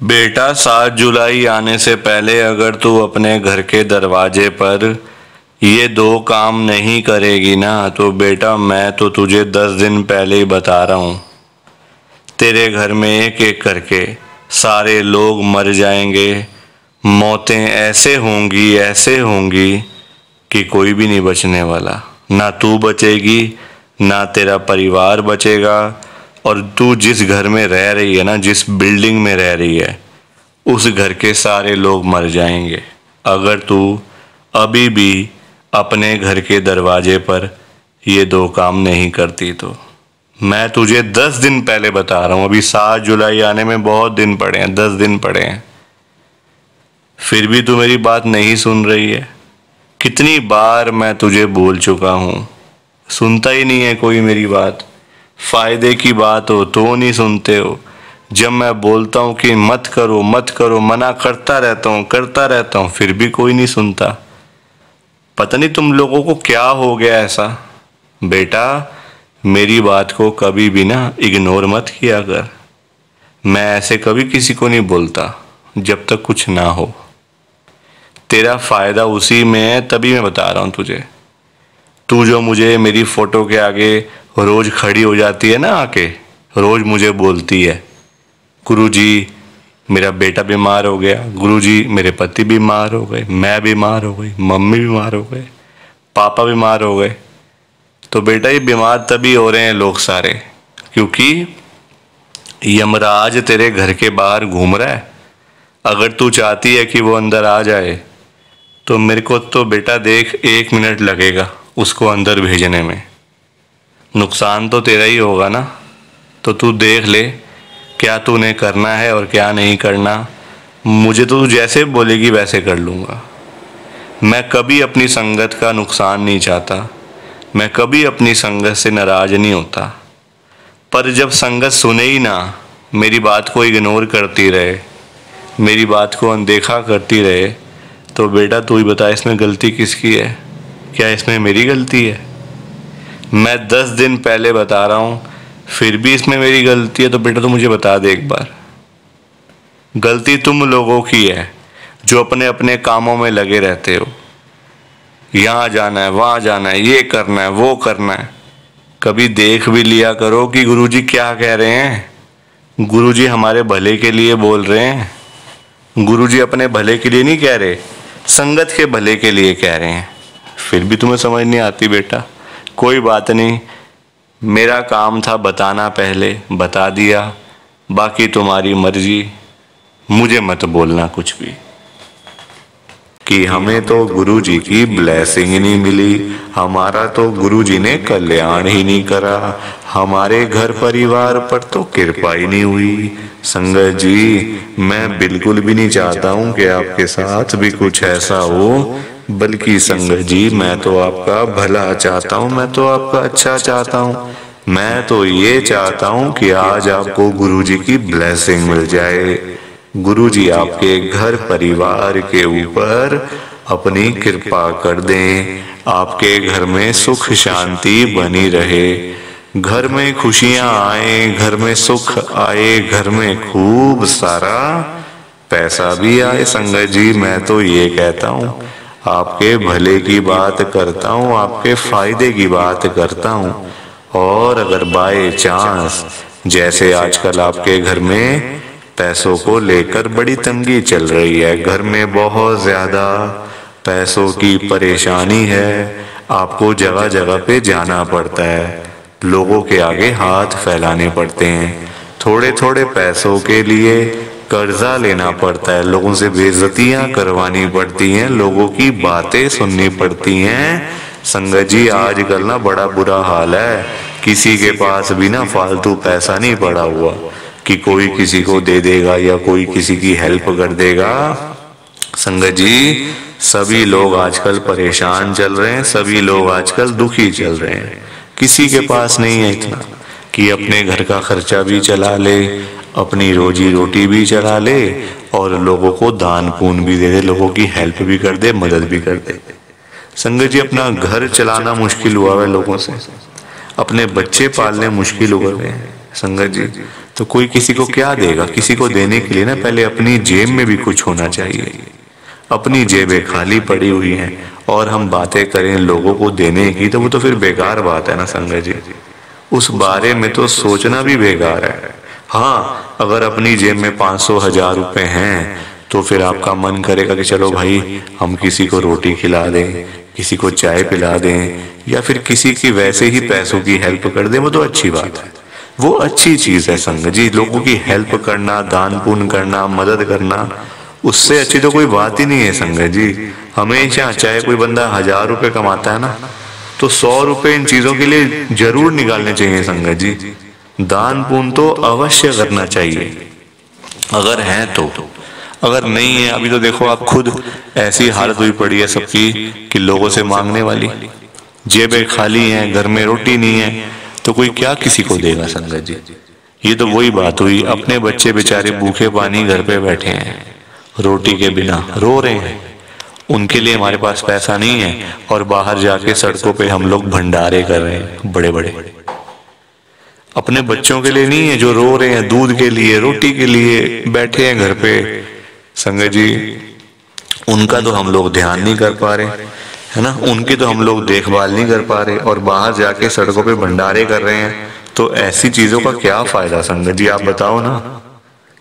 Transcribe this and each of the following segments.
बेटा 7 जुलाई आने से पहले अगर तू अपने घर के दरवाजे पर ये 2 काम नहीं करेगी ना तो बेटा मैं तो तुझे 10 दिन पहले ही बता रहा हूँ। तेरे घर में एक एक करके सारे लोग मर जाएंगे। मौतें ऐसे होंगी कि कोई भी नहीं बचने वाला। ना तू बचेगी ना तेरा परिवार बचेगा। और तू जिस घर में रह रही है ना, जिस बिल्डिंग में रह रही है, उस घर के सारे लोग मर जाएंगे अगर तू अभी भी अपने घर के दरवाजे पर ये 2 काम नहीं करती तो। मैं तुझे 10 दिन पहले बता रहा हूँ। अभी 7 जुलाई आने में बहुत दिन पड़े हैं, 10 दिन पड़े हैं, फिर भी तू मेरी बात नहीं सुन रही है। कितनी बार मैं तुझे बोल चुका हूँ, सुनता ही नहीं है कोई मेरी बात। फायदे की बात हो तो नहीं सुनते हो। जब मैं बोलता हूँ कि मत करो मत करो, मना करता रहता हूँ, फिर भी कोई नहीं सुनता। पता नहीं तुम लोगों को क्या हो गया ऐसा। बेटा मेरी बात को कभी भी ना इग्नोर मत किया कर। मैं ऐसे कभी किसी को नहीं बोलता जब तक कुछ ना हो। तेरा फायदा उसी में है, तभी मैं बता रहा हूँ तुझे। तू जो मुझे मेरी फोटो के आगे रोज खड़ी हो जाती है ना, आके रोज मुझे बोलती है, गुरुजी मेरा बेटा बीमार हो गया, गुरुजी मेरे पति बीमार हो गए, मैं बीमार हो गई, मम्मी बीमार हो गए, पापा बीमार हो गए। तो बेटा ये बीमार तभी हो रहे हैं लोग सारे क्योंकि यमराज तेरे घर के बाहर घूम रहा है। अगर तू चाहती है कि वो अंदर आ जाए तो मेरे को तो बेटा देख 1 मिनट लगेगा उसको अंदर भेजने में। नुकसान तो तेरा ही होगा ना। तो तू देख ले क्या तूने करना है और क्या नहीं करना। मुझे तो तू जैसे बोलेगी वैसे कर लूँगा। मैं कभी अपनी संगत का नुकसान नहीं चाहता, मैं कभी अपनी संगत से नाराज़ नहीं होता। पर जब संगत सुने ही ना, मेरी बात को इग्नोर करती रहे, मेरी बात को अनदेखा करती रहे, तो बेटा तू ही बता इसमें गलती किसकी है। क्या इसमें मेरी गलती है? मैं 10 दिन पहले बता रहा हूँ, फिर भी इसमें मेरी गलती है तो बेटा तू मुझे बता दे एक बार। गलती तुम लोगों की है जो अपने अपने कामों में लगे रहते हो। यहाँ जाना है, वहाँ जाना है, ये करना है, वो करना है। कभी देख भी लिया करो कि गुरुजी क्या कह रहे हैं। गुरुजी हमारे भले के लिए बोल रहे हैं। गुरुजी अपने भले के लिए नहीं कह रहे, संगत के भले के लिए कह रहे हैं। फिर भी तुम्हें समझ नहीं आती बेटा। कोई बात नहीं, मेरा काम था बताना, पहले बता दिया, बाकी तुम्हारी मर्जी। मुझे मत बोलना कुछ भी कि हमें तो गुरुजी की ब्लेसिंग ही नहीं मिली, हमारा तो गुरुजी ने कल्याण ही नहीं करा, हमारे घर परिवार पर तो कृपा ही नहीं हुई। संगत जी मैं बिल्कुल भी नहीं चाहता हूँ कि आपके साथ भी कुछ ऐसा हो, बल्कि संगत जी मैं तो आपका भला चाहता हूँ, मैं तो आपका अच्छा चाहता हूँ। मैं तो ये चाहता हूँ कि आज आपको गुरुजी की ब्लेसिंग मिल जाए, गुरुजी आपके घर परिवार के ऊपर अपनी कृपा कर दें, आपके घर में सुख शांति बनी रहे, घर में खुशियां आए, घर में सुख आए, घर में खूब सारा पैसा भी आए। संगत जी मैं तो ये कहता हूँ, आपके भले की बात करता हूँ, आपके फायदे की बात करता हूँ। और अगर बाय चांस जैसे आजकल आपके घर में पैसों को लेकर बड़ी तंगी चल रही है, घर में बहुत ज्यादा पैसों की परेशानी है, आपको जगह जगह पे जाना पड़ता है, लोगों के आगे हाथ फैलाने पड़ते हैं, थोड़े थोड़े पैसों के लिए कर्जा लेना पड़ता है, लोगों से बेइज्जतियां करवानी पड़ती हैं, लोगों की बातें सुननी पड़ती हैं। संगत जी आजकल ना बड़ा बुरा हाल है, किसी के पास भी ना फालतू पैसा नहीं पड़ा हुआ कि कोई किसी को दे देगा या कोई किसी की हेल्प कर देगा। संगत जी सभी लोग आजकल परेशान चल रहे हैं, सभी लोग आजकल दुखी चल रहे हैं। किसी के पास नहीं है इतना कि अपने घर का खर्चा भी चला ले, अपनी रोजी रोटी भी चला ले और लोगों को दान पुण्य भी दे दे, लोगों की हेल्प भी कर दे, मदद भी कर दे। संगत जी अपना घर चलाना मुश्किल हुआ है लोगों से, अपने बच्चे पालने मुश्किल हो गए हैं संगत जी। तो कोई किसी को क्या देगा? किसी को देने के लिए ना पहले अपनी जेब में भी कुछ होना चाहिए। अपनी जेबें खाली पड़ी हुई हैं और हम बातें करें लोगों को देने की, तो वो तो फिर बेकार बात है ना संगत जी। उस बारे में तो सोचना भी बेकार है। हाँ, अगर अपनी जेब में 500-1000 रुपए हैं तो फिर आपका मन करेगा कि चलो भाई हम किसी को रोटी खिला दें, किसी को चाय पिला दें, या फिर किसी की वैसे ही पैसों की हेल्प कर दें, वो तो अच्छी बात है, वो अच्छी चीज है संगत जी। लोगों की हेल्प करना, दान पुण्य करना, मदद करना, उससे अच्छी तो कोई बात ही नहीं है संगत जी। हमेशा चाहे कोई बंदा 1000 रुपए कमाता है ना, तो 100 रुपए इन चीजों के लिए जरूर निकालने चाहिए संगत जी। दान पुण्य तो अवश्य करना चाहिए अगर है तो। अगर नहीं है, अभी तो देखो आप खुद ऐसी हालत हुई पड़ी है सबकी कि लोगों से मांगने वाली, जेबें खाली हैं, घर में रोटी नहीं है, तो कोई क्या किसी को देगा संगत जी। ये तो वही बात हुई, अपने बच्चे बेचारे भूखे पानी घर पे बैठे हैं, रोटी के बिना रो रहे हैं, उनके लिए हमारे पास पैसा नहीं है, और बाहर जाके सड़कों पे हम लोग भंडारे कर रहे हैं बड़े बड़े। अपने बच्चों के लिए नहीं है जो रो रहे हैं, दूध के लिए, रोटी के लिए बैठे हैं घर पे संगत जी, उनका तो हम लोग ध्यान नहीं कर पा रहे, है ना, उनकी तो हम लोग देखभाल नहीं कर पा रहे, और बाहर जाके सड़कों पे भंडारे कर रहे हैं। तो ऐसी चीजों का क्या फायदा संगत जी, आप बताओ ना।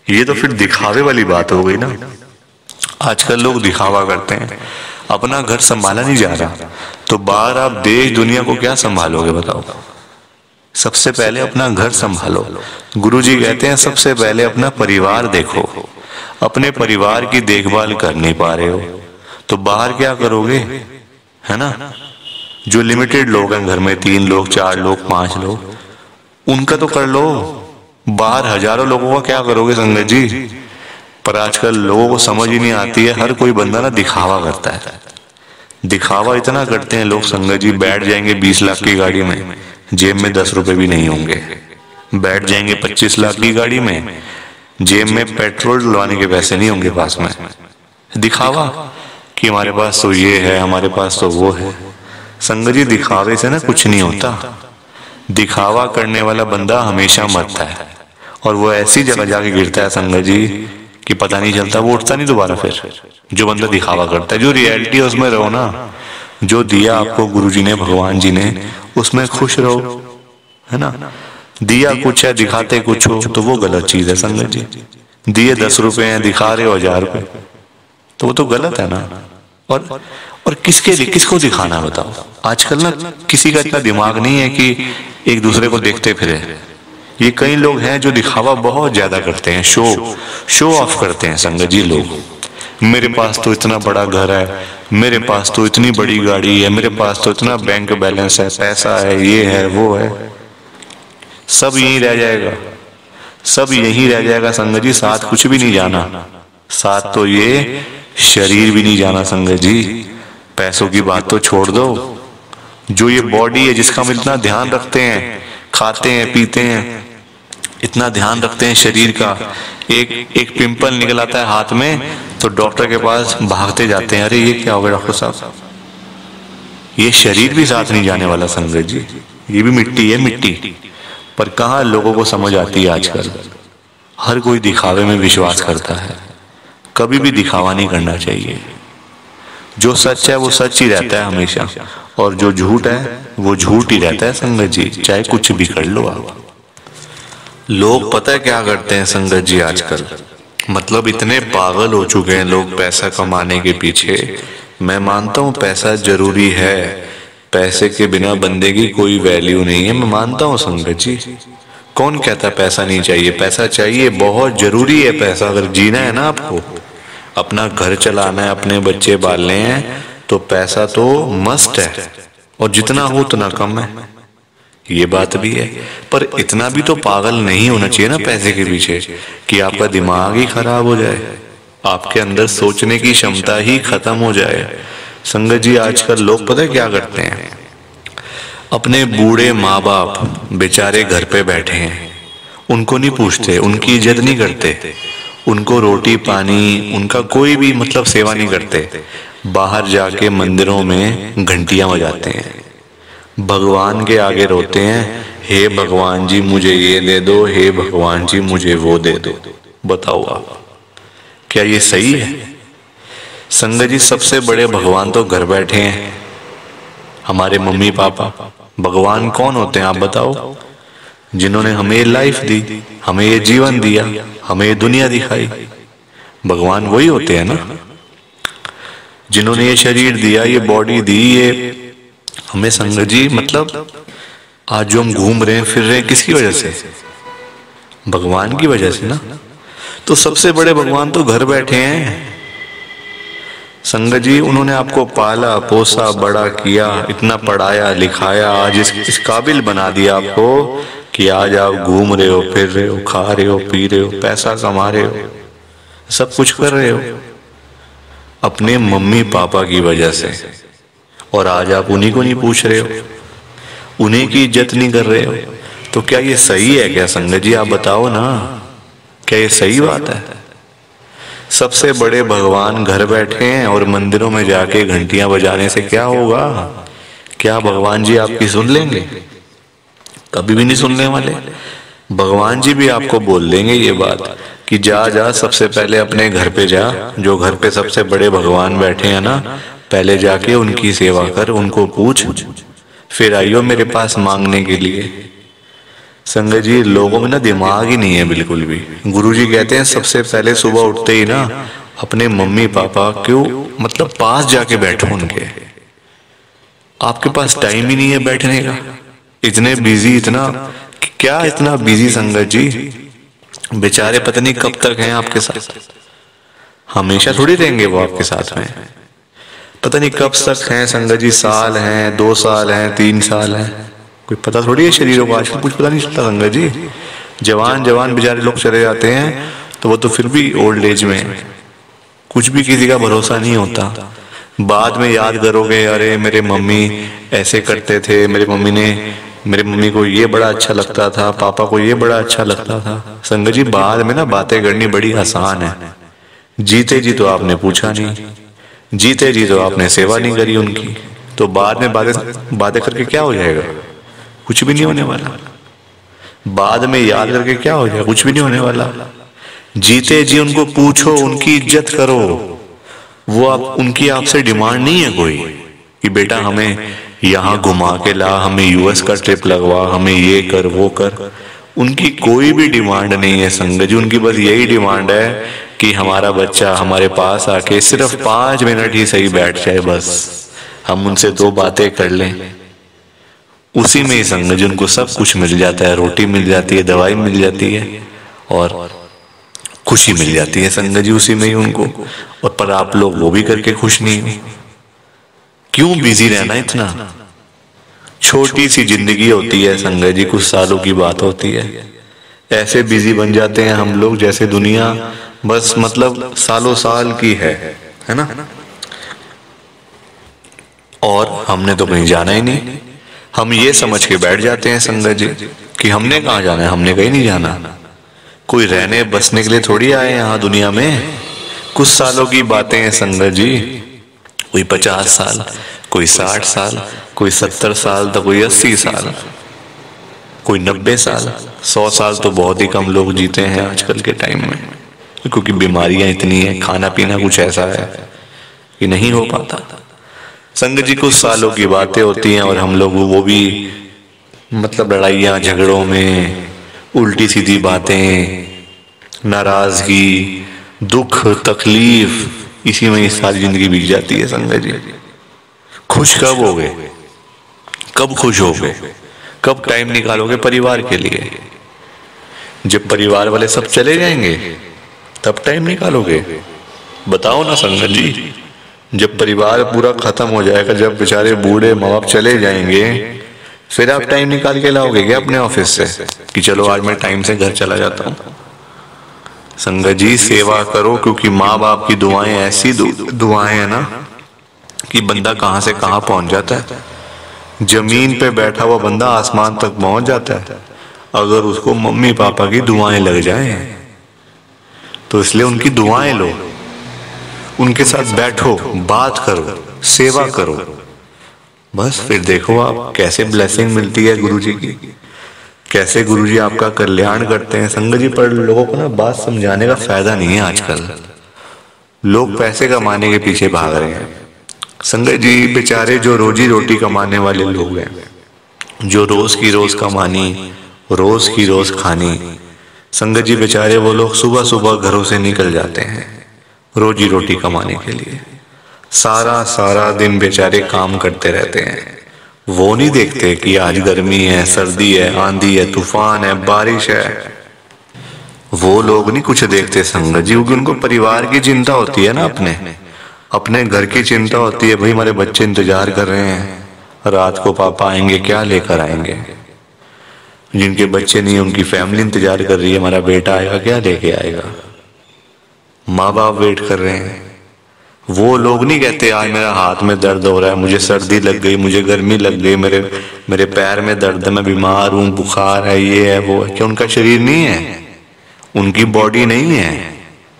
ये तो फिर दिखावे वाली बात हो गई ना। आजकल लोग दिखावा करते हैं, अपना घर संभाला नहीं जा रहा, तो बाहर आप देश दुनिया को क्या संभालोगे बताओ। सबसे पहले अपना घर संभालो। गुरुजी कहते हैं सबसे पहले अपना परिवार देखो। अपने परिवार की देखभाल कर नहीं पा रहे हो तो बाहर क्या करोगे, है ना। जो लिमिटेड लोग हैं घर में, 3 लोग, 4 लोग, 5 लोग, उनका तो कर लो। बाहर हजारों लोगों का क्या करोगे संगत जी। पर आजकल लोगों को समझ ही नहीं आती है, हर कोई बंदा ना दिखावा करता है। दिखावा इतना करते हैं लोग संगत जी, बैठ जाएंगे 20 लाख की गाड़ी में, जेब में 10 रुपए भी नहीं होंगे। बैठ जाएंगे 25 लाख की गाड़ी में, जेब में पेट्रोल डलवाने के पैसे नहीं होंगे पास में। दिखावा कि हमारे पास तो ये है, हमारे पास तो वो है। संगत जी दिखावे से ना कुछ नहीं होता। दिखावा करने वाला बंदा हमेशा मरता है, और वो ऐसी जगह जाके गिरता है संगत जी कि पता नहीं चलता, वो उठता नहीं दोबारा फिर। जो बंदा दिखावा करता है, जो रियलिटी है उसमें रहो ना। जो दिया आपको गुरुजी ने, भगवान जी ने, उसमें खुश रहो, है ना। दिया कुछ है, दिखाते कुछ हो, तो वो गलत चीज है संगत जी। दिए 10 रुपए हैं, दिखा रहे हो 1000 रुपए, तो वो तो गलत है ना। और किसके लिए, किसको दिखाना बताओ। आजकल ना किसी का इतना दिमाग नहीं है कि एक दूसरे को देखते फिरे। ये कई लोग हैं जो दिखावा बहुत ज्यादा करते हैं, शो ऑफ करते हैं संगत जी लोग। मेरे पास तो इतना बड़ा घर है, मेरे पास तो इतनी बड़ी गाड़ी है, मेरे पास तो इतना बैंक बैलेंस है, पैसा है, ये है वो है। सब यहीं रह जाएगा, सब यहीं रह जाएगा संगत जी। साथ कुछ भी नहीं जाना, साथ तो ये शरीर भी नहीं जाना संगत जी। पैसों की बात तो छोड़ दो, जो ये बॉडी है जिसका हम इतना ध्यान रखते हैं, खाते हैं पीते हैं, इतना ध्यान रखते हैं शरीर का, एक पिंपल निकल आता है हाथ में तो डॉक्टर के पास भागते जाते हैं, अरे ये क्या हो गया डॉक्टर साहब। ये शरीर भी साथ नहीं जाने वाला संगत जी, ये भी मिट्टी है, मिट्टी। पर कहाँ लोगों को समझ आती है आजकल। हर कोई दिखावे में विश्वास करता है, कभी भी दिखावा नहीं करना चाहिए। जो सच है वो सच ही रहता है हमेशा, और जो झूठ है वो झूठ ही रहता है संगत जी, चाहे कुछ भी कर लो आप। लोग पता है क्या करते हैं संगत जी आजकल, मतलब इतने पागल हो चुके हैं लोग पैसा कमाने के पीछे। मैं मानता हूँ पैसा जरूरी है, पैसे के बिना बंदे की कोई वैल्यू नहीं है, मैं मानता हूँ संगत जी। कौन कहता पैसा नहीं चाहिए, पैसा चाहिए, बहुत जरूरी है पैसा। अगर जीना है ना आपको, अपना घर चलाना है, अपने बच्चे पालने हैं, तो पैसा तो मस्ट है, और जितना हो उतना कम है, ये बात भी है। पर इतना भी तो पागल नहीं होना चाहिए ना पैसे के पीछे कि आपका दिमाग ही खराब हो जाए, आपके अंदर सोचने की क्षमता ही खत्म हो जाए। संगत जी आजकल लोग पता है क्या करते हैं, अपने बूढ़े माँ बाप बेचारे घर पे बैठे हैं, उनको नहीं पूछते, उनकी इज्जत नहीं करते, उनको रोटी पानी, उनका कोई भी मतलब सेवा नहीं करते। बाहर जाके मंदिरों में घंटियां बजाते हैं, भगवान के आगे रोते हैं, हे भगवान जी मुझे ये दे दो, हे भगवान जी मुझे वो दे दो। बताओ आप, क्या ये सही है? संगत जी, सबसे बड़े भगवान तो घर बैठे हैं, हमारे मम्मी पापा। भगवान कौन होते हैं आप बताओ? जिन्होंने हमें लाइफ दी, हमें ये जीवन दिया, हमें ये दुनिया दिखाई। भगवान वही होते हैं ना, जिन्होंने ये शरीर दिया, ये बॉडी दी, ये हमें। संगत जी, मतलब आज जो हम घूम रहे हैं फिर रहे हैं, किसकी वजह से? भगवान की वजह से ना। तो सबसे बड़े भगवान तो घर बैठे हैं। संगत जी, उन्होंने आपको पाला पोसा बड़ा किया, इतना पढ़ाया लिखाया, आज इस काबिल बना दिया आपको कि आज आप घूम रहे हो, फिर रहे हो, खा रहे हो, पी रहे हो, पैसा कमा रहे हो, सब कुछ कर रहे हो अपने मम्मी पापा की वजह से। और आज आप उन्हीं को नहीं पूछ रहे हो, उन्हीं की इज्जत नहीं कर रहे हो। तो क्या ये सही है क्या संगत जी? आप बताओ ना, क्या ये सही बात है? सबसे बड़े भगवान घर बैठे हैं और मंदिरों में जाके घंटियां बजाने से क्या होगा? क्या भगवान जी आपकी सुन लेंगे? कभी भी नहीं सुनने वाले। भगवान जी भी आपको बोल देंगे ये बात कि जा जा, सबसे पहले अपने घर पे जा, जो घर पे सबसे बड़े भगवान बैठे हैं ना, पहले जाके उनकी सेवा कर, उनको पूछ, फिर आइयो मेरे पास मांगने के लिए। संगत जी, लोगों में ना दिमाग ही नहीं है बिल्कुल भी। गुरुजी कहते हैं सबसे पहले सुबह उठते ही ना अपने मम्मी पापा क्यों मतलब पास जाके बैठो उनके। आपके पास टाइम ही नहीं है बैठने का, इतने बिजी, इतना क्या इतना बिजी संगत जी। बेचारे पता नहीं कब तक हैं आपके साथ, हमेशा थोड़ी रहेंगे वो आपके साथ में। पता नहीं कब तक हैं संगत जी, साल हैं, 2 साल हैं, 3 साल हैं, कोई पता थोड़ी है शरीरों को। आजकल कुछ पता नहीं चलता संगत जी। जवान जवान बेचारे लोग चले जाते हैं तो वो तो फिर भी ओल्ड एज में, कुछ भी किसी का भरोसा नहीं होता। बाद में याद करोगे, अरे मेरे मम्मी ऐसे करते थे, मेरे मम्मी को ये बड़ा अच्छा लगता था, पापा को ये बड़ा अच्छा लगता था। संगत जी, बाद में ना बातें करनी बड़ी आसान है, जीते जी तो आपने पूछा नहीं, जीते जी तो आपने सेवा नहीं करी उनकी, तो बाद में बातें करके क्या हो जाएगा? कुछ भी नहीं होने वाला। बाद में याद करके क्या हो जाएगा? कुछ भी नहीं होने वाला। जीते जी उनको पूछो, उनकी इज्जत करो। वो उनकी आपसे डिमांड नहीं है कोई कि बेटा हमें यहाँ घुमा के ला, हमें यूएस का ट्रिप लगवा, हमें ये कर वो कर। उनकी कोई भी डिमांड नहीं है संगत जी। उनकी बस यही डिमांड है कि हमारा बच्चा हमारे पास आके सिर्फ 5 मिनट ही सही बैठ जाए, बस हम उनसे 2 बातें कर लें। उसी में ही संगत जी उनको सब कुछ मिल जाता है, रोटी मिल जाती है, दवाई मिल जाती है और खुशी मिल जाती है संगत जी उसी में ही उनको। और पर आप लोग वो भी करके खुश नहीं हो। क्यों बिजी रहना इतना? छोटी सी जिंदगी होती है संगत जी, कुछ सालों की बात होती है। ऐसे बिजी बन जाते हैं हम लोग जैसे दुनिया बस मतलब सालों साल की है ना। और हमने तो कहीं जाना ही नहीं। हम ये समझ के बैठ जाते हैं संगत जी कि हमने कहाँ जाना है, हमने कहीं नहीं जाना। कोई रहने बसने के लिए थोड़ी आए यहाँ दुनिया में। कुछ सालों की बातें हैं संगत जी, कोई 50 साल, कोई 60 साल, कोई 70 साल, तो कोई 80 साल, कोई 90 साल। 100 साल तो बहुत ही कम लोग जीते हैं आजकल के टाइम में, क्योंकि बीमारियां इतनी हैं, खाना पीना कुछ ऐसा है कि नहीं हो पाता। संगत जी, कुछ सालों की बातें होती हैं और हम लोग वो भी मतलब लड़ाइयाँ झगड़ों में, उल्टी सीधी बातें, नाराजगी, दुख तकलीफ, इसी में सारी जिंदगी बीत जाती है संगत जी। खुश कब होगे? कब खुश होगे? कब टाइम निकालोगे परिवार के लिए? जब परिवार वाले सब चले जाएंगे तब टाइम निकालोगे? बताओ ना संगत जी। जब परिवार पूरा खत्म हो जाएगा, जब बेचारे बूढ़े माँ बाप चले जाएंगे, फिर आप टाइम निकाल के लाओगे क्या अपने ऑफिस से कि चलो आज मैं टाइम से घर चला जाता हूँ? संगत जी, सेवा करो, क्योंकि माँ बाप की दुआएं ऐसी दुआएं है ना कि बंदा कहाँ से कहाँ पहुंच जाता है। जमीन पे बैठा हुआ बंदा आसमान तक पहुंच जाता है अगर उसको मम्मी पापा की दुआएं लग जाएं। तो इसलिए उनकी दुआएं लो, उनके साथ बैठो, बात करो, सेवा करो। बस फिर देखो आप कैसे ब्लेसिंग मिलती है गुरुजी की, कैसे गुरुजी आपका कल्याण करते हैं। संगत जी, पर लोगों को ना बात समझाने का फायदा नहीं है। आजकल लोग पैसे कमाने के पीछे भाग रहे हैं। संगत जी, बेचारे जो रोजी रोटी कमाने वाले लोग हैं, जो रोज की रोज कमानी, रोज की रोज खानी, संगत जी बेचारे वो लोग सुबह सुबह घरों से निकल जाते हैं रोजी रोटी कमाने के लिए। सारा सारा दिन बेचारे काम करते रहते हैं। वो नहीं देखते कि आज गर्मी है, सर्दी है, आंधी है, तूफान है, बारिश है। वो लोग नहीं कुछ देखते संगत जी, क्योंकि उनको परिवार की चिंता होती है ना, अपने घर की चिंता होती है। भाई हमारे बच्चे इंतजार कर रहे हैं, रात को पापा आएंगे, क्या लेकर आएंगे। जिनके बच्चे नहीं, उनकी फैमिली इंतजार कर रही है, हमारा बेटा आएगा, क्या लेके आएगा। माँ बाप वेट कर रहे हैं। वो लोग नहीं कहते आज मेरा हाथ में दर्द हो रहा है, मुझे सर्दी लग गई, मुझे गर्मी लग गई, मेरे पैर में दर्द है, मैं बीमार हूँ, बुखार है, ये है वो है। क्या उनका शरीर नहीं है? उनकी बॉडी नहीं है?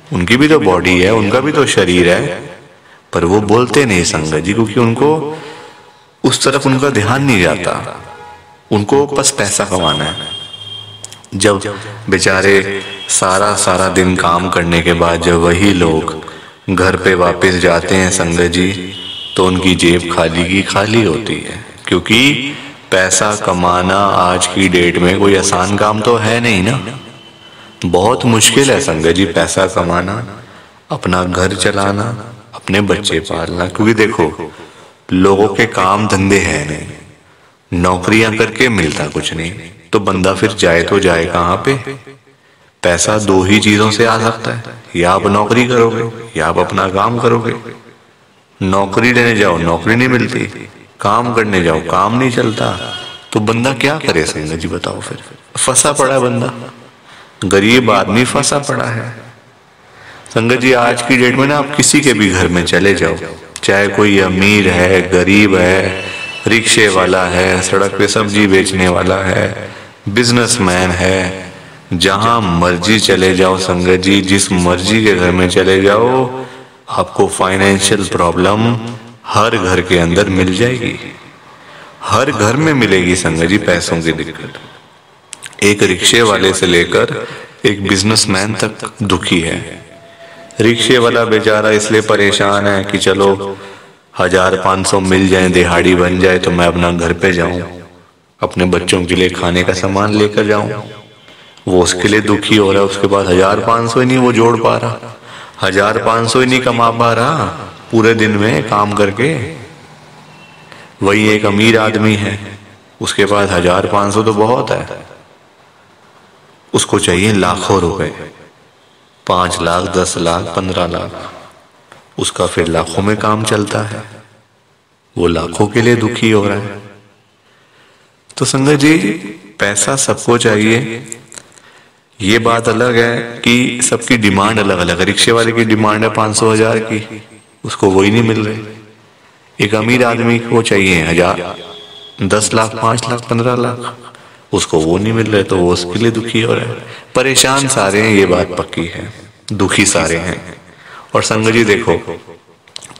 उनकी भी तो बॉडी है, उनका भी तो शरीर है, पर वो बोलते नहीं संगत जी, क्योंकि उनको उस तरफ उनका ध्यान नहीं जाता। उनको बस पैसा कमाना है। जब बेचारे सारा सारा दिन काम करने के बाद जब वही लोग घर पे वापस जाते हैं संगत जी, तो उनकी जेब खाली की खाली होती है। क्योंकि पैसा कमाना आज की डेट में कोई आसान काम तो है नहीं ना, बहुत मुश्किल है संगत जी पैसा कमाना, अपना घर चलाना, अपने बच्चे पालना। क्योंकि देखो लोगों के काम धंधे हैं नहीं, नौकरियां करके मिलता कुछ नहीं, तो बंदा फिर जाए तो जाए कहाँ पे। पैसा दो ही चीजों से आ सकता है, या आप नौकरी करोगे या आप अपना काम करोगे। नौकरी लेने जाओ नौकरी नहीं मिलती, काम करने जाओ काम नहीं चलता, तो बंदा क्या करे संगत जी बताओ। फिर फंसा पड़ा है बंदा, गरीब आदमी फंसा पड़ा है। संगत जी आज की डेट में ना आप किसी के भी घर में चले जाओ, चाहे कोई अमीर है, गरीब है, रिक्शे वाला है, सड़क पे सब्जी बेचने वाला है, बिजनेसमैन है, जहां मर्जी चले जाओ संगत जी, जिस मर्जी के घर में चले जाओ, आपको फाइनेंशियल प्रॉब्लम हर घर के अंदर मिल जाएगी। हर घर में मिलेगी संगत जी पैसों की दिक्कत। एक रिक्शे वाले से लेकर एक बिजनेसमैन तक दुखी है। रिक्शे वाला बेचारा इसलिए परेशान है कि चलो 1500 मिल जाए, दिहाड़ी बन जाए, तो मैं अपना घर पे जाऊं, अपने बच्चों के लिए खाने का सामान लेकर जाऊं। वो उसके लिए दुखी हो रहा है, उसके पास 1500 ही नहीं वो जोड़ पा रहा, 1500 ही नहीं कमा पा रहा पूरे दिन में काम करके। वही एक अमीर आदमी है, उसके पास 1500 तो बहुत है, उसको चाहिए लाखों रुपए, 5 लाख, 10 लाख, 15 लाख, उसका फिर लाखों में काम चलता है, वो लाखों के लिए दुखी हो रहा है। तो संगत जी पैसा सबको चाहिए, ये बात अलग है कि सबकी डिमांड अलग अलग है। रिक्शे वाले की डिमांड है 500,000 की, उसको वही नहीं मिल रही। एक अमीर आदमी को चाहिए 10 लाख, 5 लाख, 15 लाख, उसको वो नहीं मिल रहे, तो वो उसके लिए दुखी हो रहा है। परेशान सारे हैं, ये बात पक्की है, दुखी सारे हैं। और संगत जी देखो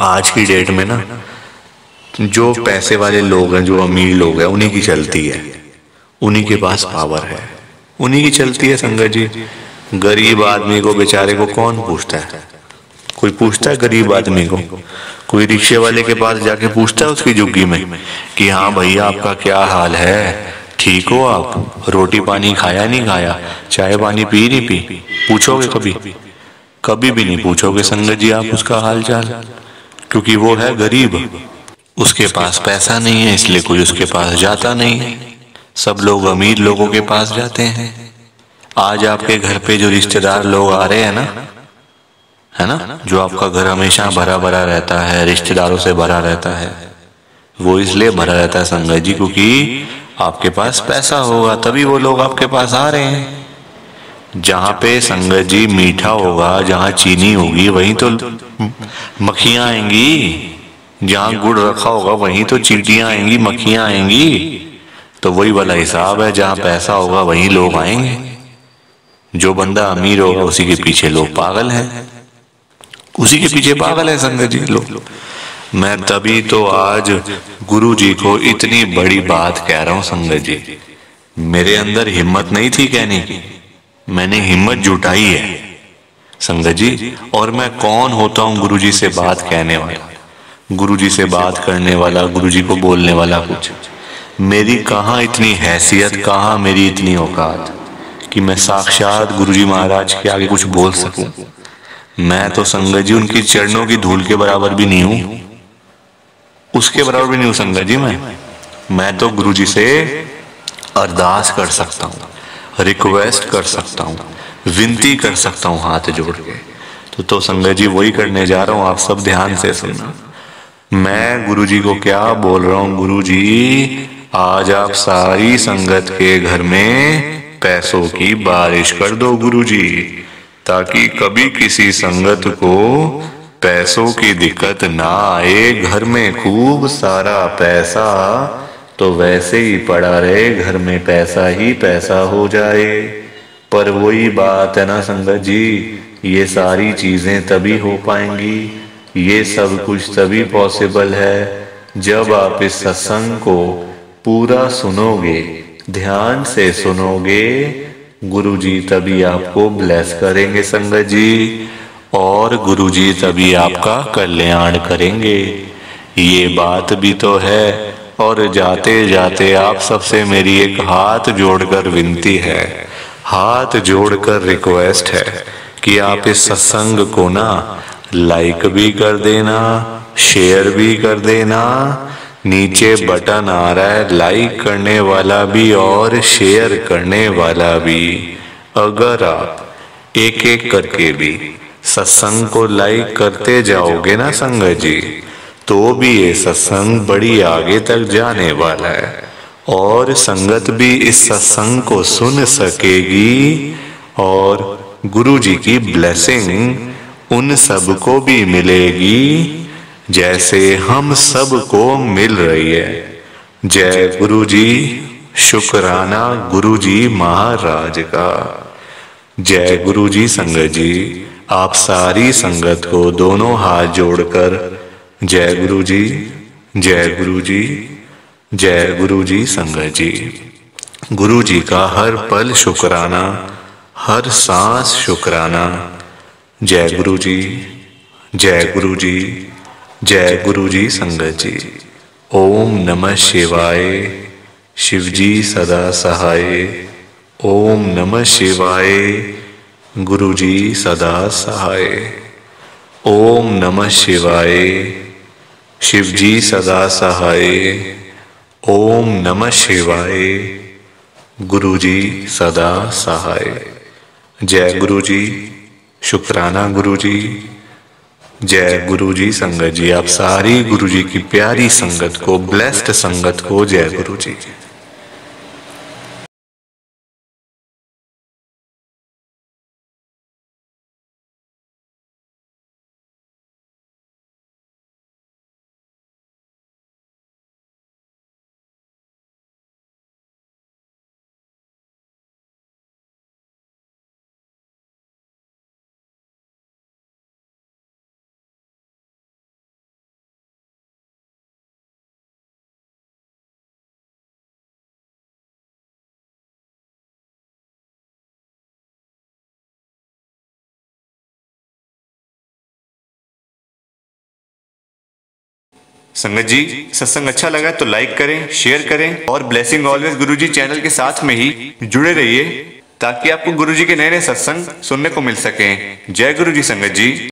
आज की डेट में ना जो पैसे वाले लोग हैं, जो अमीर लोग हैं, उन्हीं की चलती है, उन्हीं के पास पावर है, उन्हीं की चलती है संगत जी। गरीब आदमी को बेचारे को कौन पूछता है? कोई पूछता है गरीब आदमी को? कोई रिक्शे वाले के पास जाके पूछता है उसकी झुग्गी में कि हाँ भैया आपका क्या हाल है, ठीक हो आप, रोटी पानी खाया नहीं खाया, चाय पानी पी नहीं पी? पूछोगे कभी? कभी भी नहीं पूछोगे संगत जी आप उसका हाल चाल, क्योंकि वो है गरीब, उसके पास पैसा नहीं है, इसलिए कोई उसके पास जाता नहीं है। सब लोग अमीर लोगों के पास जाते हैं। आज आपके घर पे जो रिश्तेदार लोग आ रहे हैं ना, है ना, जो आपका घर हमेशा भरा भरा रहता है, रिश्तेदारों से भरा रहता है, वो इसलिए भरा रहता है संगत जी क्योंकि आपके पास पैसा होगा, तभी वो लोग आपके पास आ रहे हैं। जहाँ पे संगत जी मीठा होगा, जहाँ चीनी होगी, वहीं तो मक्खियां आएंगी। जहाँ गुड़ रखा होगा वहीं तो चींटियां आएंगी, मक्खियां आएंगी। तो वही वाला हिसाब है, जहाँ पैसा होगा वहीं लोग आएंगे। जो बंदा अमीर होगा उसी के पीछे लोग पागल हैं, उसी के पीछे पागल है संगत जी लोग। मैं तभी तो आज गुरु जी को इतनी बड़ी बात कह रहा हूँ संगत जी। मेरे अंदर हिम्मत नहीं थी कहने की, मैंने हिम्मत जुटाई है संगत जी। और मैं कौन होता हूँ गुरु जी से बात कहने वाला, गुरु जी से बात करने वाला, गुरु जी को बोलने वाला। कुछ मेरी कहाँ इतनी हैसियत, कहाँ मेरी इतनी औकात कि मैं साक्षात गुरु जी महाराज के आगे कुछ बोल सकूं। मैं तो संगत जी उनकी चरणों की धूल के बराबर भी नहीं हूं, उसके बराबर भी नहीं हूं संगत जी। मैं तो गुरु जी से अरदास कर सकता हूँ, रिक्वेस्ट कर सकता हूँ, विनती कर सकता हूँ हाथ जोड़ के। तो संगत जी वही करने जा रहा हूँ, आप सब ध्यान से सुनना। मैं गुरु जी को क्या बोल रहा हूँ, गुरु जी आज आप सारी संगत के घर में पैसों की बारिश कर दो गुरु जी, ताकि कभी किसी संगत को पैसों की दिक्कत ना आए। घर में खूब सारा पैसा तो वैसे ही पड़ा रहे, घर में पैसा ही पैसा हो जाए। पर वही बात है ना संगत जी, ये सारी चीजें तभी हो पाएंगी, ये सब कुछ तभी पॉसिबल है जब आप इस सत्संग को पूरा सुनोगे, ध्यान से सुनोगे। गुरु जी तभी आपको ब्लेस करेंगे संगत जी, और गुरु जी तभी आपका कल्याण करेंगे। ये बात भी तो है। और जाते जाते आप सबसे मेरी एक हाथ जोड़कर विनती है, हाथ जोड़कर रिक्वेस्ट है कि आप इस सत्संग को ना लाइक भी कर देना, शेयर भी कर देना। नीचे बटन आ रहा है लाइक करने वाला भी और शेयर करने वाला भी। अगर आप एक एक करके भी सत्संग को लाइक करते जाओगे ना संगत जी, तो भी ये सत्संग बड़ी आगे तक जाने वाला है और संगत भी इस सत्संग को सुन सकेगी और गुरु जी की ब्लेसिंग उन सबको भी मिलेगी जैसे हम सबको मिल रही है। जय गुरु जी, शुक्राना गुरु जी महाराज का। जय गुरु जी संगत जी। आप सारी संगत को दोनों हाथ जोड़कर जय गुरु जी, जय गुरु जी, जय गुरु जी संगत जी। गुरु जी का हर पल शुक्राना, हर सांस शुक्राना। जय गुरु जी, जय गुरु जी, जय गुरु जी संगत जी। ओम नमः शिवाय। शिव जी सदा सहाय। ओम नमः शिवाय। गुरु जी सदा सहाय। ओम नमः शिवाय। शिव जी सदा सहाय। ओम नमः शिवाय। गुरु जी सदा सहाय। जय गुरु जी, शुक्राना गुरु जी। जय गुरु जी संगत जी। आप सारी गुरु जी की प्यारी संगत को, ब्लेस्ड संगत को जय गुरु जी। संगत जी, सत्संग अच्छा लगा तो लाइक करें, शेयर करें और ब्लेसिंग ऑलवेज गुरुजी चैनल के साथ में ही जुड़े रहिए ताकि आपको गुरुजी के नए नए सत्संग सुनने को मिल सकें। जय गुरु जी संगत जी।